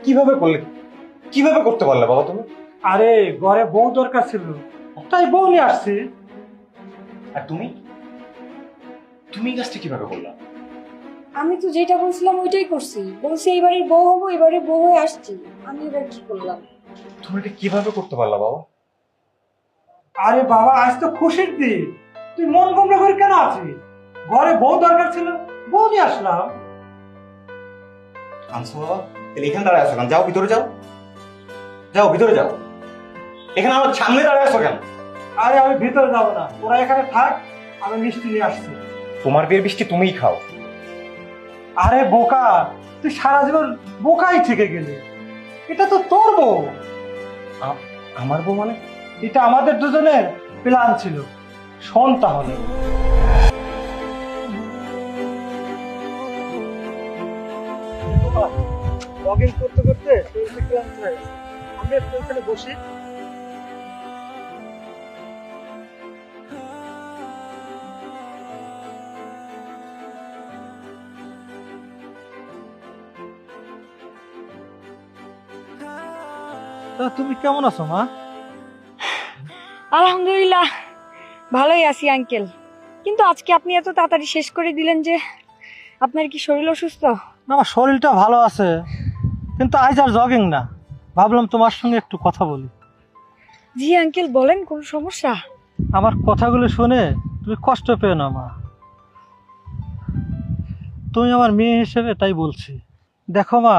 কিভাবে করলে, কিভাবে করতে পারলে বাবা তুমি? আরে ঘরে বউ দরকার ছিল, তাই বউ নিয়ে আসছি। আর তুমি তুমি এই কাজটা কিভাবে করলা? আমি তো যেটা বলছিলাম ওইটাই করছি। বলছি এইবারের বউ হবো, এবারে বউ হয়ে আসছি। আমি এবার কি করলাম? তুমি এটা কিভাবে করতে পারলা বাবা? আরে বাবা, আজ তো খুশির দিন, তুই মন গোমরা করে কেন আছিস? ঘরে বউ দরকার ছিল, বউ নিয়ে আসলাম। আনছো বাবা, তাহলে এখানে দাঁড়ায় আছো কেন? যাও ভিতরে যাও, যাও ভিতরে যাও। এখানে আমার সামনে দাঁড়ায় আছো কেন? আরে আমি ভিতরে যাবো না, ওরা এখানে থাক, আমি মিষ্টি নিয়ে আসছি। তোমার বিয়ের বৃষ্টি তুমিই খাও। আরে বোকা, তুই সারা জীবন বোকাই থেকে গেলি। এটা তো তোর বউ। আমার বউ মানে? এটা আমাদের দুজনের প্ল্যান ছিল, শোন তাহলে। লগইন করতে করতে শরীরটা ক্লান্ত হয়ে গেছে, আমি একটু এখানে বসি। তা তুমি কেমন আছো মা? আলহামদুলিল্লাহ, ভালোই আছি আঙ্কেল। কিন্তু আজকে আপনি এত তাড়াতাড়ি শেষ করে দিলেন যে, আপনার কি শরীর অসুস্থ? না, আমার শরীরটা ভালো আছে, কিন্তু আজ আর জগিং না, ভাবলাম তোমার সঙ্গে একটু কথা বলি। জি আঙ্কেল, বলেন, কোন সমস্যা? আমার কথাগুলো শুনে তুমি কষ্ট পেও না মা, তুমি আমার মেয়ে হিসেবে তাই বলছি। দেখো মা,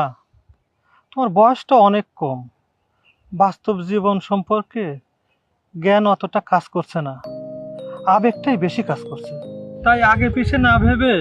তোমার বয়সটা অনেক কম, বাস্তব জীবন সম্পর্কে জ্ঞান অতটা কাজ করছে না, আবেগটাই বেশি কাজ করছে। তাই আগে পিছে না ভেবে